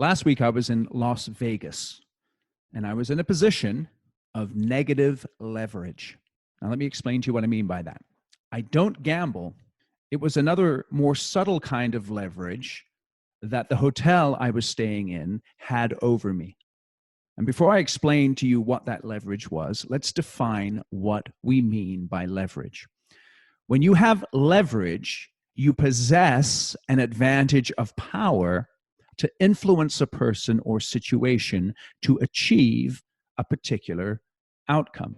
Last week, I was in Las Vegas, and I was in a position of negative leverage. Now, let me explain to you what I mean by that. I don't gamble. It was another more subtle kind of leverage that the hotel I was staying in had over me. And before I explain to you what that leverage was, let's define what we mean by leverage. When you have leverage, you possess an advantage of power to influence a person or situation to achieve a particular outcome.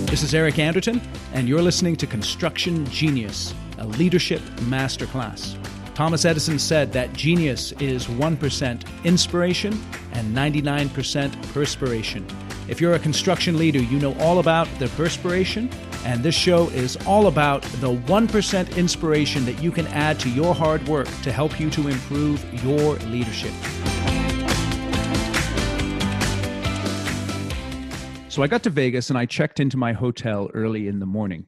This is Eric Anderton, and you're listening to Construction Genius, a leadership masterclass. Thomas Edison said that genius is 1% inspiration and 99% perspiration. If you're a construction leader, you know all about the perspiration, and this show is all about the 1% inspiration that you can add to your hard work to help you to improve your leadership. So I got to Vegas and I checked into my hotel early in the morning.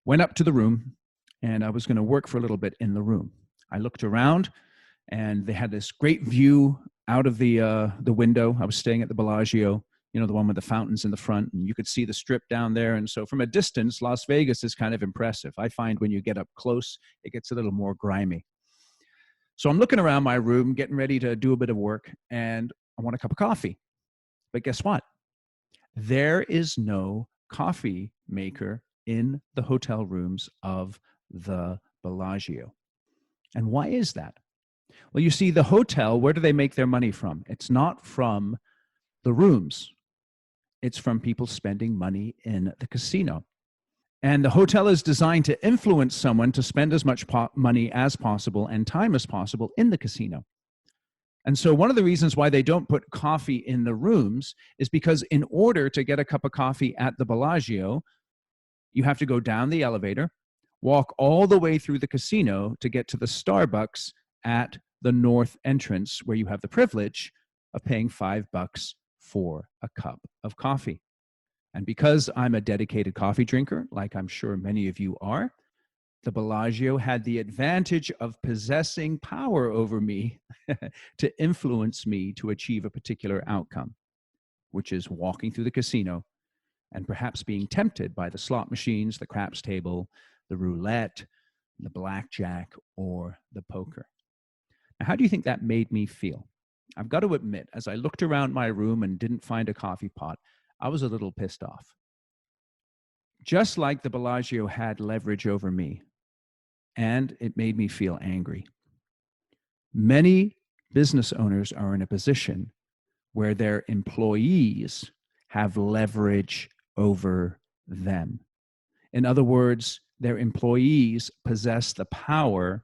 Went up to the room and I was going to work for a little bit in the room. I looked around and they had this great view out of the window. I was staying at the Bellagio, you know, the one with the fountains in the front, and you could see the strip down there. And so from a distance, Las Vegas is kind of impressive. I find when you get up close, it gets a little more grimy. So I'm looking around my room, getting ready to do a bit of work, and I want a cup of coffee. But guess what? There is no coffee maker in the hotel rooms of the Bellagio. And why is that? Well, you see, the hotel, where do they make their money from? It's not from the rooms. It's from people spending money in the casino. And the hotel is designed to influence someone to spend as much money as possible and time as possible in the casino. And so one of the reasons why they don't put coffee in the rooms is because in order to get a cup of coffee at the Bellagio, you have to go down the elevator, walk all the way through the casino to get to the Starbucks at the north entrance, where you have the privilege of paying $5 for a cup of coffee. And because I'm a dedicated coffee drinker, like I'm sure many of you are, the Bellagio had the advantage of possessing power over me to influence me to achieve a particular outcome, which is walking through the casino and perhaps being tempted by the slot machines, the craps table, the roulette, the blackjack, or the poker. Now, how do you think that made me feel? I've got to admit, as I looked around my room and didn't find a coffee pot, I was a little pissed off. Just like the Bellagio had leverage over me, and it made me feel angry. Many business owners are in a position where their employees have leverage over them. In other words, their employees possess the power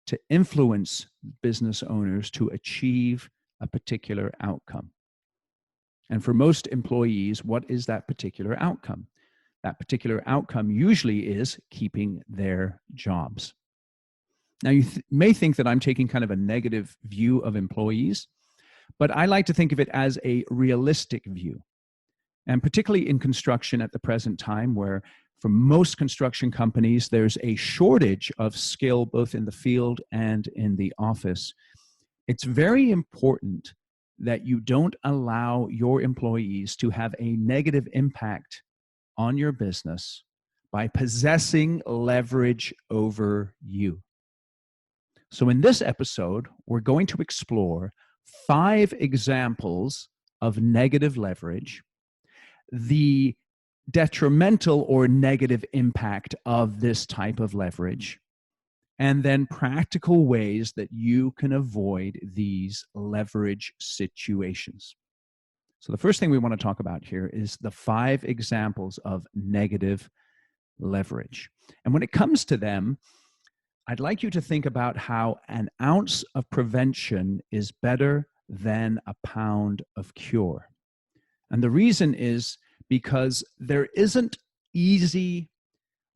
to influence business owners to achieve a particular outcome. And for most employees, what is that particular outcome? That particular outcome usually is keeping their jobs. Now, you may think that I'm taking kind of a negative view of employees, but I like to think of it as a realistic view. And particularly in construction at the present time, where for most construction companies, there's a shortage of skill both in the field and in the office. It's very important that you don't allow your employees to have a negative impact on your business by possessing leverage over you. So in this episode, we're going to explore 5 examples of negative leverage, the detrimental or negative impact of this type of leverage, and then practical ways that you can avoid these leverage situations. So the first thing we want to talk about here is the 5 examples of negative leverage. And when it comes to them, I'd like you to think about how an ounce of prevention is better than a pound of cure. And the reason is because there isn't easy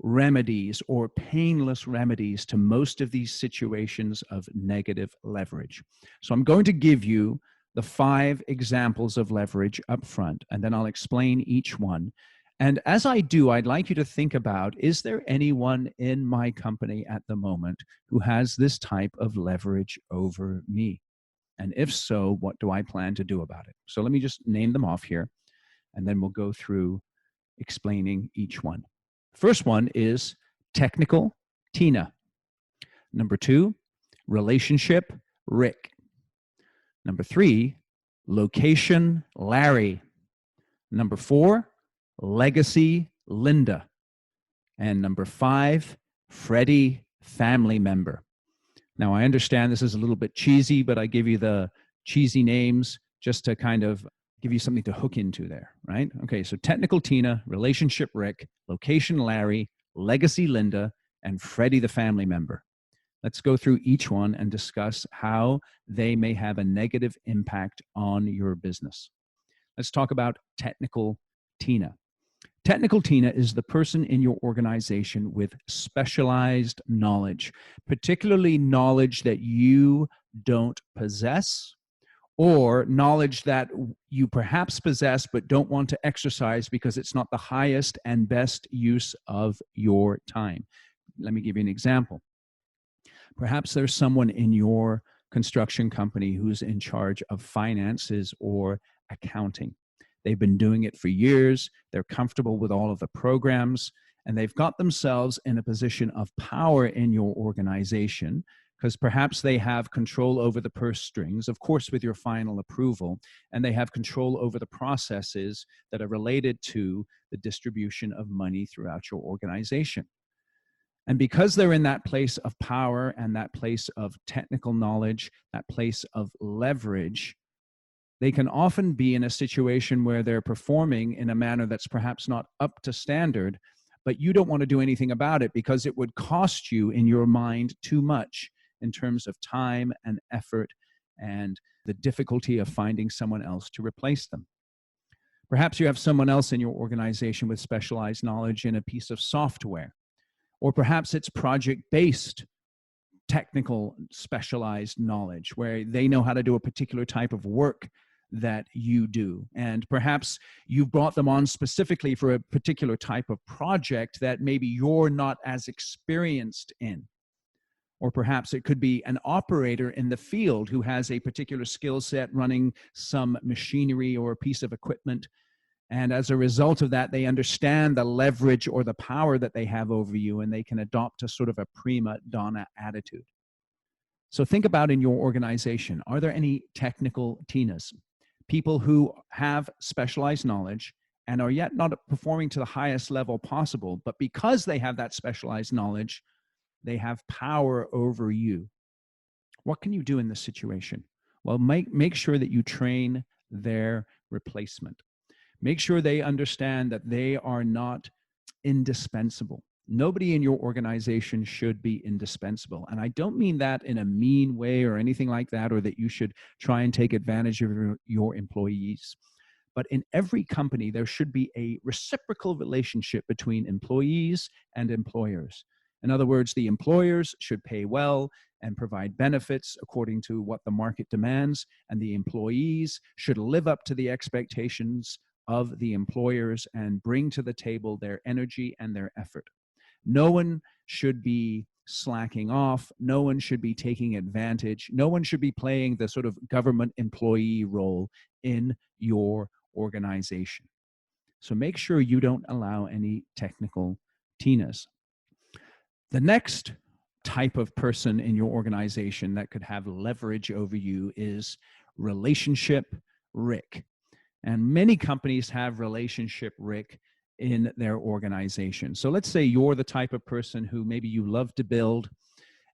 remedies or painless remedies to most of these situations of negative leverage. So I'm going to give you the 5 examples of leverage up front, and then I'll explain each one. And as I do, I'd like you to think about, is there anyone in my company at the moment who has this type of leverage over me? And if so, what do I plan to do about it? So let me just name them off here, and then we'll go through explaining each one. First one is technical Tina. Number 2, relationship Rick. Number 3, location Larry. Number 4, legacy Linda. And number 5, Freddie family member. Now, I understand this is a little bit cheesy, but I give you the cheesy names just to kind of give you something to hook into there, right? Okay, so technical Tina, relationship Rick, location Larry, legacy Linda, and Freddie the family member. Let's go through each one and discuss how they may have a negative impact on your business. Let's talk about technical Tina. Technical Tina is the person in your organization with specialized knowledge, particularly knowledge that you don't possess, or knowledge that you perhaps possess but don't want to exercise because it's not the highest and best use of your time. Let me give you an example. Perhaps there's someone in your construction company who's in charge of finances or accounting. They've been doing it for years. They're comfortable with all of the programs, and they've got themselves in a position of power in your organization because perhaps they have control over the purse strings, of course, with your final approval, and they have control over the processes that are related to the distribution of money throughout your organization. And because they're in that place of power and that place of technical knowledge, that place of leverage, they can often be in a situation where they're performing in a manner that's perhaps not up to standard, but you don't want to do anything about it because it would cost you in your mind too much in terms of time and effort and the difficulty of finding someone else to replace them. Perhaps you have someone else in your organization with specialized knowledge in a piece of software, or perhaps it's project-based technical specialized knowledge where they know how to do a particular type of work that you do. And perhaps you've brought them on specifically for a particular type of project that maybe you're not as experienced in. Or perhaps it could be an operator in the field who has a particular skill set running some machinery or a piece of equipment. And as a result of that, they understand the leverage or the power that they have over you, and they can adopt a sort of a prima donna attitude. So think about in your organization, are there any technical Tinas? People who have specialized knowledge and are yet not performing to the highest level possible, but because they have that specialized knowledge, they have power over you. What can you do in this situation? Well, make sure that you train their replacement. Make sure they understand that they are not indispensable. Nobody in your organization should be indispensable. And I don't mean that in a mean way or anything like that, or that you should try and take advantage of your employees. But in every company, there should be a reciprocal relationship between employees and employers. In other words, the employers should pay well and provide benefits according to what the market demands, and the employees should live up to the expectations of the employers and bring to the table their energy and their effort. No one should be slacking off. No one should be taking advantage. No one should be playing the sort of government employee role in your organization. So make sure you don't allow any technical Tinas. The next type of person in your organization that could have leverage over you is relationship Rick. And many companies have relationship Rick in their organization. So let's say you're the type of person who maybe you love to build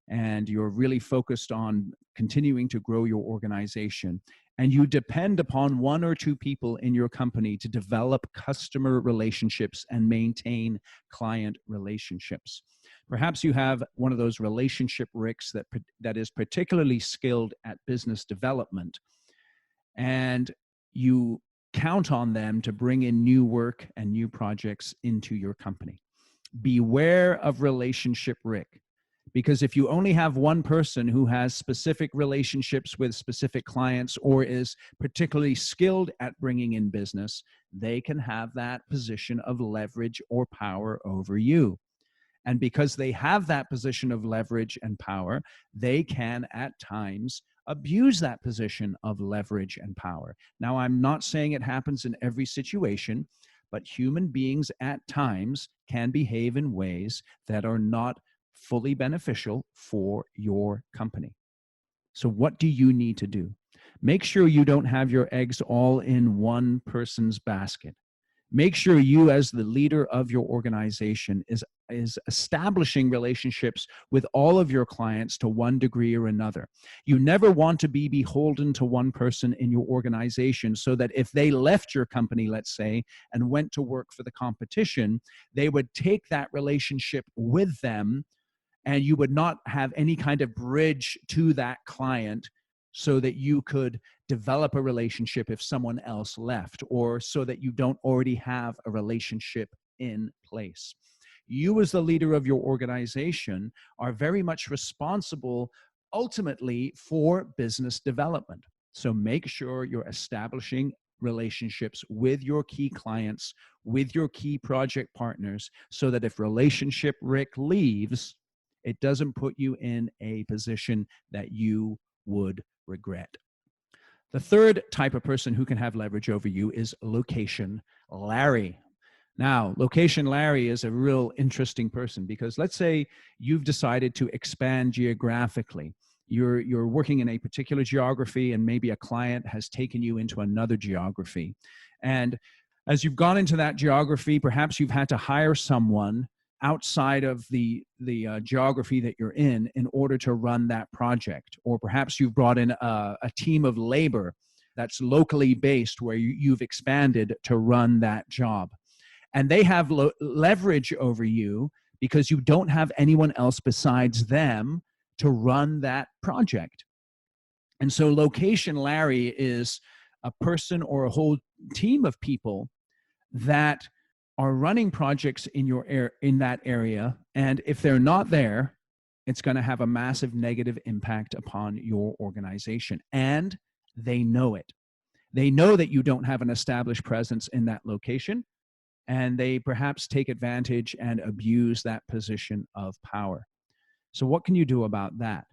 and you're really focused on continuing to grow your organization, and you depend upon one or two people in your company to develop customer relationships and maintain client relationships. Perhaps you have one of those relationship Ricks that is particularly skilled at business development, and you count on them to bring in new work and new projects into your company. Beware of relationship Rick. Because if you only have one person who has specific relationships with specific clients or is particularly skilled at bringing in business, they can have that position of leverage or power over you. And because they have that position of leverage and power, they can at times abuse that position of leverage and power. Now, I'm not saying it happens in every situation, but human beings at times can behave in ways that are not fully beneficial for your company. So, what do you need to do? Make sure you don't have your eggs all in one person's basket. Make sure you, as the leader of your organization, is establishing relationships with all of your clients to one degree or another. You never want to be beholden to one person in your organization, so that if they left your company, let's say, and went to work for the competition, they would take that relationship with them, and you would not have any kind of bridge to that client so that you could develop a relationship if someone else left, or so that you don't already have a relationship in place. You, as the leader of your organization, are very much responsible ultimately for business development. So make sure you're establishing relationships with your key clients, with your key project partners, so that if relationship Rick leaves, it doesn't put you in a position that you would regret. The third type of person who can have leverage over you is Location Larry. Now, Location Larry is a real interesting person, because let's say you've decided to expand geographically. You're working in a particular geography, and maybe a client has taken you into another geography. And as you've gone into that geography, perhaps you've had to hire someone outside of the geography that you're in order to run that project. Or perhaps you've brought in a team of labor that's locally based, where you've expanded to run that job. And they have leverage over you because you don't have anyone else besides them to run that project. And so Location Larry is a person or a whole team of people that are running projects in that area, and if they're not there, it's going to have a massive negative impact upon your organization, and they know it. They know that you don't have an established presence in that location, and they perhaps take advantage and abuse that position of power. So what can you do about that?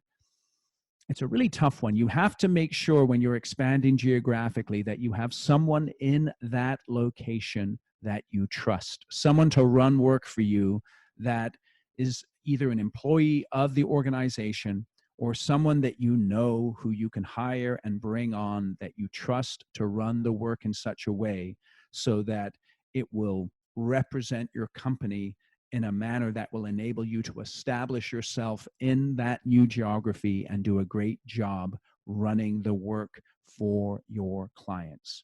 It's a really tough one. You have to make sure when you're expanding geographically that you have someone in that location that you trust, someone to run work for you that is either an employee of the organization or someone that you know who you can hire and bring on, that you trust to run the work in such a way so that it will represent your company in a manner that will enable you to establish yourself in that new geography and do a great job running the work for your clients.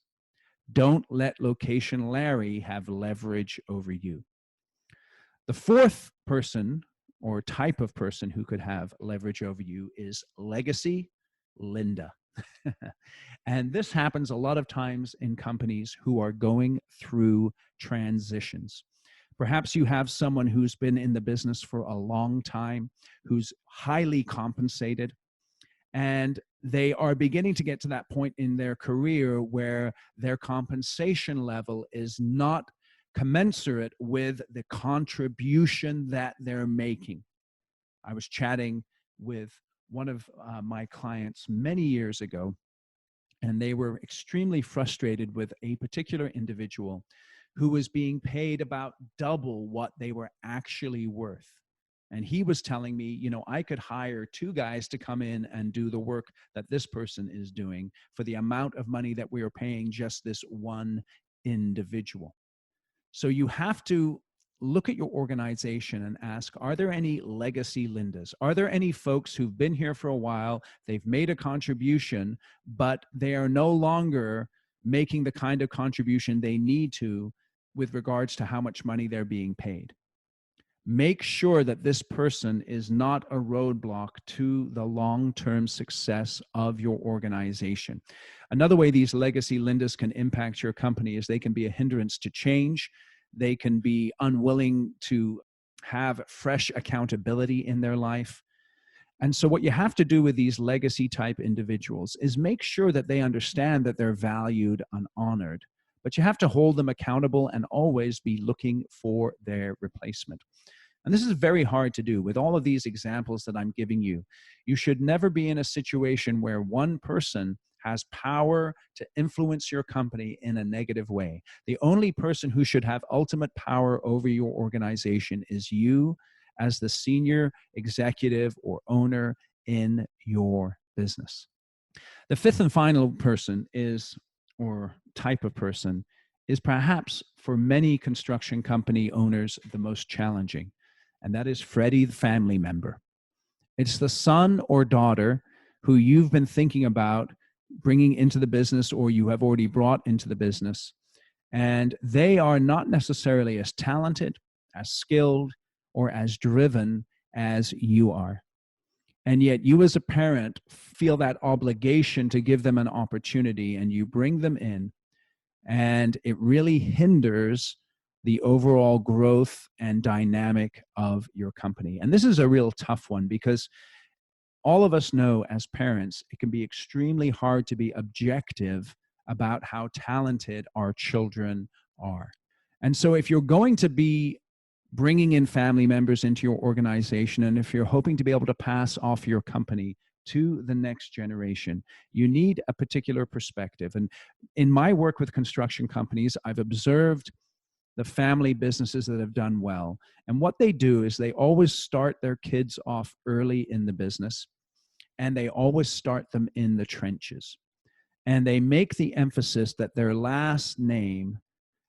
Don't let Location Larry have leverage over you. The fourth person or type of person who could have leverage over you is Legacy Linda. And this happens a lot of times in companies who are going through transitions. Perhaps you have someone who's been in the business for a long time, who's highly compensated, and they are beginning to get to that point in their career where their compensation level is not commensurate with the contribution that they're making. I was chatting with one of my clients many years ago, and they were extremely frustrated with a particular individual who was being paid about double what they were actually worth. And he was telling me, you know, I could hire 2 guys to come in and do the work that this person is doing for the amount of money that we are paying just this one individual. So you have to look at your organization and ask, are there any legacy Lindas? Are there any folks who've been here for a while, they've made a contribution, but they are no longer making the kind of contribution they need to with regards to how much money they're being paid? Make sure that this person is not a roadblock to the long-term success of your organization. Another way these legacy Lindas can impact your company is they can be a hindrance to change. They can be unwilling to have fresh accountability in their life. And so what you have to do with these legacy type individuals is make sure that they understand that they're valued and honored, but you have to hold them accountable and always be looking for their replacement. And this is very hard to do with all of these examples that I'm giving you. You should never be in a situation where one person has power to influence your company in a negative way. The only person who should have ultimate power over your organization is you as the senior executive or owner in your business. The fifth and final person is, or type of person, is perhaps for many construction company owners the most challenging, and that is Freddie, the family member. It's the son or daughter who you've been thinking about bringing into the business or you have already brought into the business, and they are not necessarily as talented, as skilled, or as driven as you are. And yet you as a parent feel that obligation to give them an opportunity, and you bring them in, and it really hinders the overall growth and dynamic of your company. And this is a real tough one because all of us know as parents, it can be extremely hard to be objective about how talented our children are. And so if you're going to be bringing in family members into your organization, and if you're hoping to be able to pass off your company to the next generation, you need a particular perspective. And in my work with construction companies, I've observed the family businesses that have done well. And what they do is they always start their kids off early in the business, and they always start them in the trenches. And they make the emphasis that their last name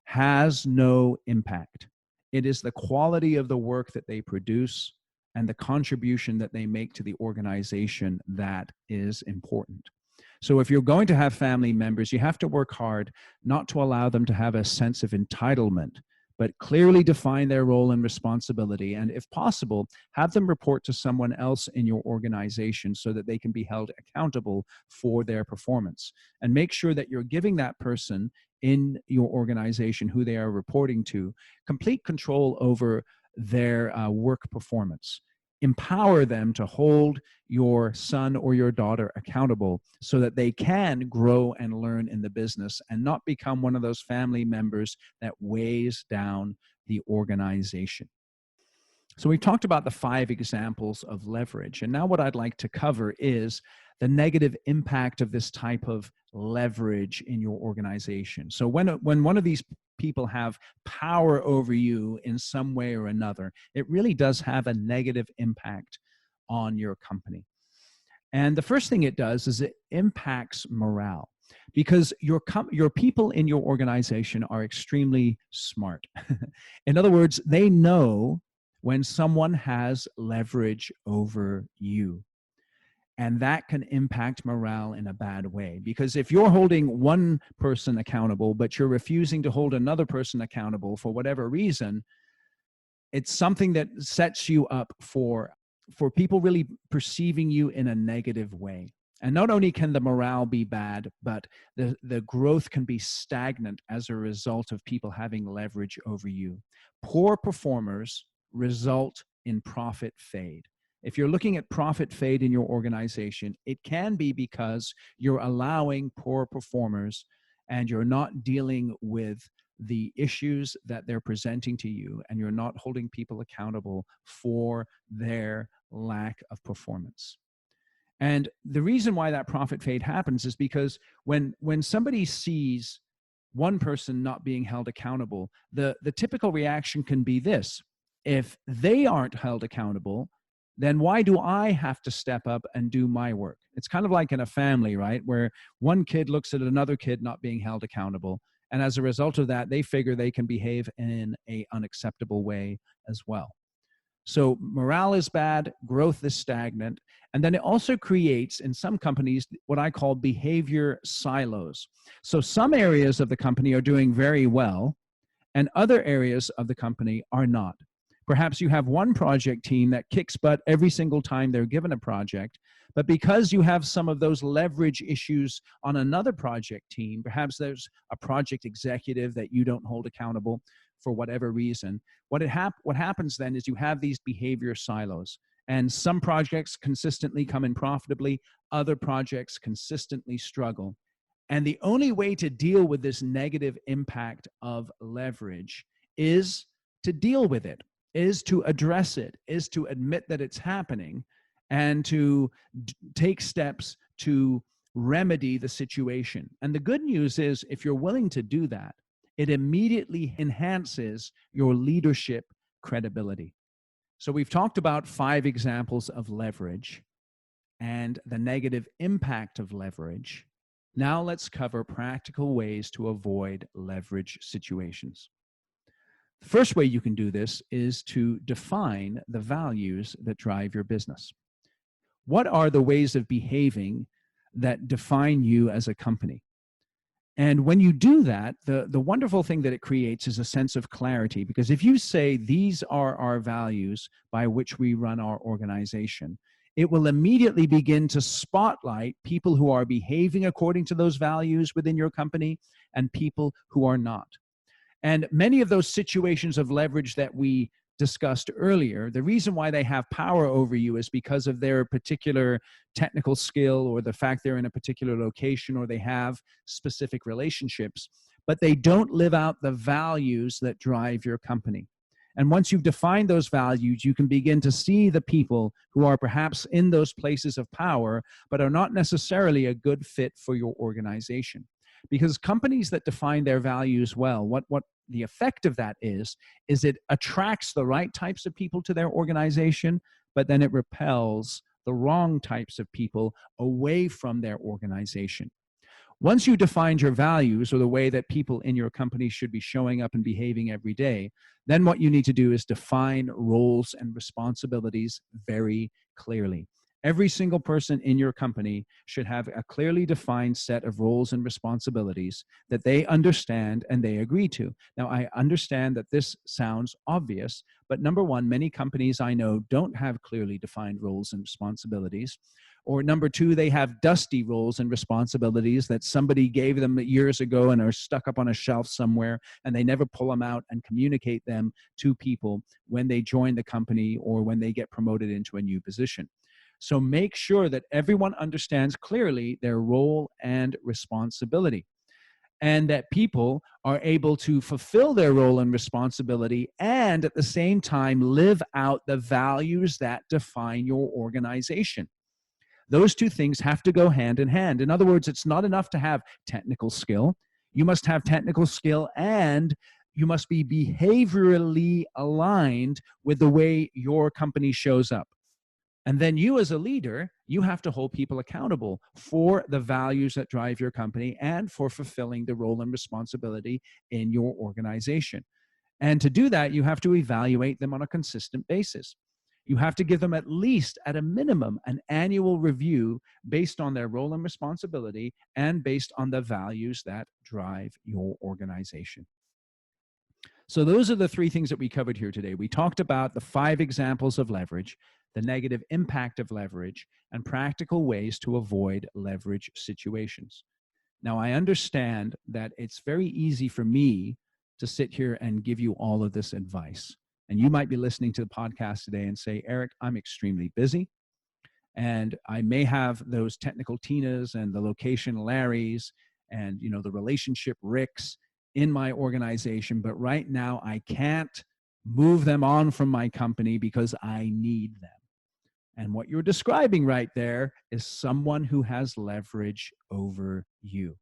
has no impact. It is the quality of the work that they produce and the contribution that they make to the organization that is important. So if you're going to have family members, you have to work hard not to allow them to have a sense of entitlement, but clearly define their role and responsibility. And if possible, have them report to someone else in your organization so that they can be held accountable for their performance. And make sure that you're giving that person in your organization who they are reporting to complete control over their work performance. Empower them to hold your son or your daughter accountable so that they can grow and learn in the business and not become one of those family members that weighs down the organization. So we've talked about the 5 examples of leverage. And now what I'd like to cover is the negative impact of this type of leverage in your organization. So when one of these people have power over you in some way or another, it really does have a negative impact on your company. And the first thing it does is it impacts morale, because your people in your organization are extremely smart. In other words, they know when someone has leverage over you. And that can impact morale in a bad way. Because if you're holding one person accountable, but you're refusing to hold another person accountable for whatever reason, it's something that sets you up for people really perceiving you in a negative way. And not only can the morale be bad, but the growth can be stagnant as a result of people having leverage over you. Poor performers result in profit fade. If you're looking at profit fade in your organization, it can be because you're allowing poor performers and you're not dealing with the issues that they're presenting to you, and you're not holding people accountable for their lack of performance. And the reason why that profit fade happens is because when somebody sees one person not being held accountable, the typical reaction can be this: if they aren't held accountable, then why do I have to step up and do my work? It's kind of like in a family, right? Where one kid looks at another kid not being held accountable. And as a result of that, they figure they can behave in an unacceptable way as well. So morale is bad, growth is stagnant, and then it also creates, in some companies, what I call behavior silos. So some areas of the company are doing very well, and other areas of the company are not. Perhaps you have one project team that kicks butt every single time they're given a project, but because you have some of those leverage issues on another project team, perhaps there's a project executive that you don't hold accountable for whatever reason, what happens then is you have these behavior silos. And some projects consistently come in profitably, other projects consistently struggle. And the only way to deal with this negative impact of leverage is to deal with it, is to address it, is to admit that it's happening, and to take steps to remedy the situation. And the good news is, if you're willing to do that, it immediately enhances your leadership credibility. So we've talked about 5 examples of leverage and the negative impact of leverage. Now let's cover practical ways to avoid leverage situations. The first way you can do this is to define the values that drive your business. What are the ways of behaving that define you as a company? And when you do that, the wonderful thing that it creates is a sense of clarity. Because if you say, these are our values by which we run our organization, it will immediately begin to spotlight people who are behaving according to those values within your company and people who are not. And many of those situations of leverage that we discussed earlier, the reason why they have power over you is because of their particular technical skill, or the fact they're in a particular location, or they have specific relationships, but they don't live out the values that drive your company. And once you've defined those values, you can begin to see the people who are perhaps in those places of power, but are not necessarily a good fit for your organization. Because companies that define their values well, what the effect of that is it attracts the right types of people to their organization, but then it repels the wrong types of people away from their organization. Once you defined your values, or the way that people in your company should be showing up and behaving every day, then what you need to do is define roles and responsibilities very clearly. Every single person in your company should have a clearly defined set of roles and responsibilities that they understand and they agree to. Now, I understand that this sounds obvious, but number one, many companies I know don't have clearly defined roles and responsibilities. Or number two, they have dusty roles and responsibilities that somebody gave them years ago and are stuck up on a shelf somewhere, and they never pull them out and communicate them to people when they join the company or when they get promoted into a new position. So make sure that everyone understands clearly their role and responsibility, and that people are able to fulfill their role and responsibility and at the same time live out the values that define your organization. Those two things have to go hand in hand. In other words, it's not enough to have technical skill. You must have technical skill, and you must be behaviorally aligned with the way your company shows up. And then you, as a leader, you have to hold people accountable for the values that drive your company and for fulfilling the role and responsibility in your organization. And to do that, you have to evaluate them on a consistent basis. You have to give them at least, at a minimum, an annual review based on their role and responsibility and based on the values that drive your organization. So those are the 3 things that we covered here today. We talked about the 5 examples of leverage, the negative impact of leverage, and practical ways to avoid leverage situations. Now, I understand that it's very easy for me to sit here and give you all of this advice. And you might be listening to the podcast today and say, Eric, I'm extremely busy, and I may have those technical Tinas and the location Larrys and the relationship Ricks in my organization, but right now I can't move them on from my company because I need them. And what you're describing right there is someone who has leverage over you.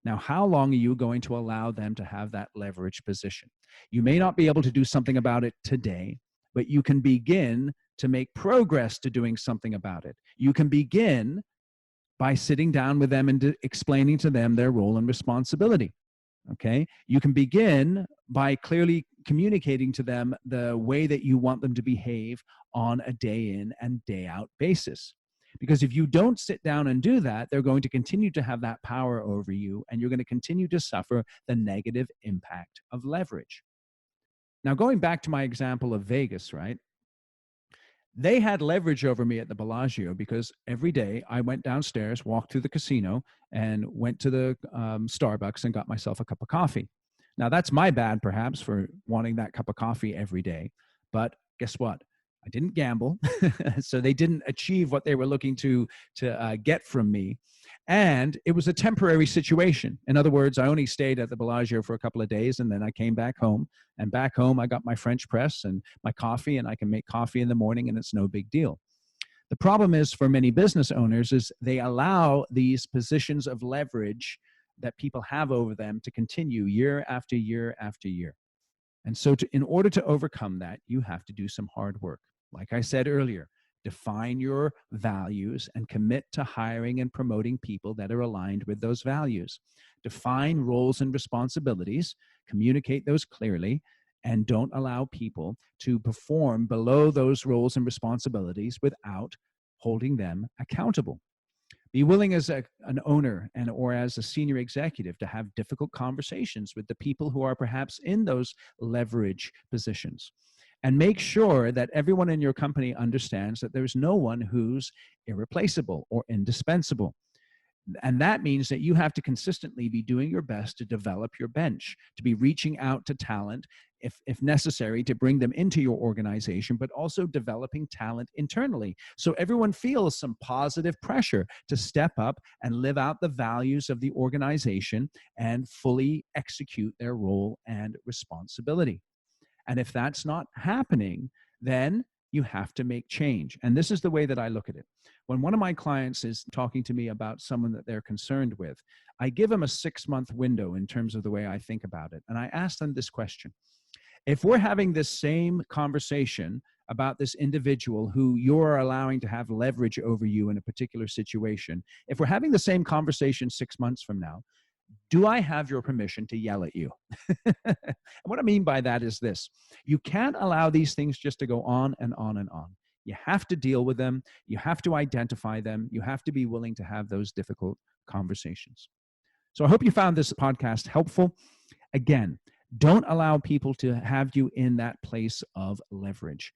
Now, how long are you going to allow them to have that leverage position? You may not be able to do something about it today, but you can begin to make progress to doing something about it. You can begin by sitting down with them and explaining to them their role and responsibility. Okay? You can begin by clearly communicating to them the way that you want them to behave on a day in and day out basis. Because if you don't sit down and do that, they're going to continue to have that power over you, and you're going to continue to suffer the negative impact of leverage. Now, going back to my example of Vegas, right? They had leverage over me at the Bellagio because every day I went downstairs, walked through the casino, and went to the Starbucks and got myself a cup of coffee. Now, that's my bad, perhaps, for wanting that cup of coffee every day. But guess what? I didn't gamble. So they didn't achieve what they were looking to get from me. And it was a temporary situation. In other words, I only stayed at the Bellagio for a couple of days, and then I came back home. And back home, I got my French press and my coffee, and I can make coffee in the morning, and it's no big deal. The problem is for many business owners is they allow these positions of leverage that people have over them to continue year after year after year. And so in order to overcome that, you have to do some hard work. Like I said earlier, define your values and commit to hiring and promoting people that are aligned with those values. Define roles and responsibilities, communicate those clearly, and don't allow people to perform below those roles and responsibilities without holding them accountable. Be willing as an owner or as a senior executive to have difficult conversations with the people who are perhaps in those leverage positions. And make sure that everyone in your company understands that there's no one who's irreplaceable or indispensable. And that means that you have to consistently be doing your best to develop your bench, to be reaching out to talent, if necessary, to bring them into your organization, but also developing talent internally. So everyone feels some positive pressure to step up and live out the values of the organization and fully execute their role and responsibility. And if that's not happening, then you have to make change. And this is the way that I look at it. When one of my clients is talking to me about someone that they're concerned with, I give them a 6-month window in terms of the way I think about it. And I ask them this question. If we're having this same conversation about this individual who you're allowing to have leverage over you in a particular situation, if we're having the same conversation 6 months from now, do I have your permission to yell at you? And what I mean by that is this. You can't allow these things just to go on and on and on. You have to deal with them. You have to identify them. You have to be willing to have those difficult conversations. So I hope you found this podcast helpful. Again, don't allow people to have you in that place of leverage.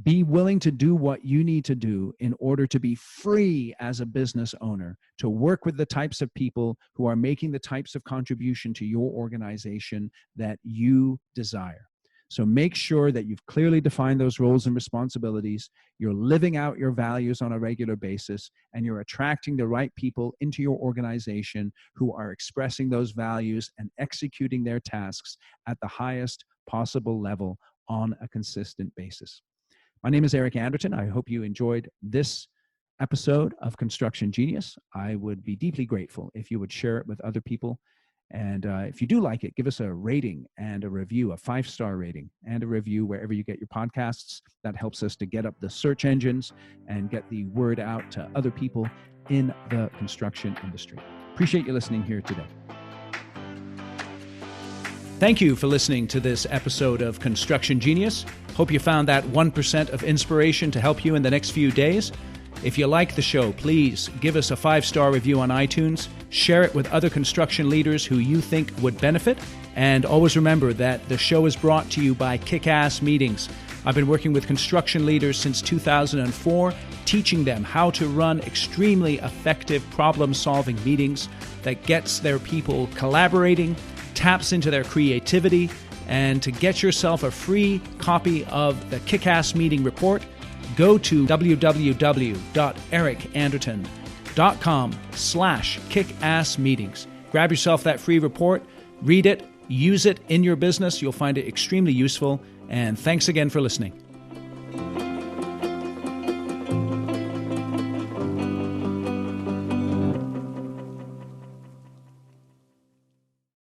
Be willing to do what you need to do in order to be free as a business owner, to work with the types of people who are making the types of contribution to your organization that you desire. So make sure that you've clearly defined those roles and responsibilities, you're living out your values on a regular basis, and you're attracting the right people into your organization who are expressing those values and executing their tasks at the highest possible level on a consistent basis. My name is Eric Anderton. I hope you enjoyed this episode of Construction Genius. I would be deeply grateful if you would share it with other people. And if you do like it, give us a rating and a review, a 5-star rating and a review wherever you get your podcasts. That helps us to get up the search engines and get the word out to other people in the construction industry. Appreciate you listening here today. Thank you for listening to this episode of Construction Genius. Hope you found that 1% of inspiration to help you in the next few days. If you like the show, please give us a 5-star review on iTunes, share it with other construction leaders who you think would benefit, and always remember that the show is brought to you by Kick-Ass Meetings. I've been working with construction leaders since 2004, teaching them how to run extremely effective problem-solving meetings that gets their people collaborating, taps into their creativity, and to get yourself a free copy of the Kick-Ass Meeting Report, go to www.ericanderton.com/kickassmeetings. Grab yourself that free report, read it, use it in your business. You'll find it extremely useful. And thanks again for listening.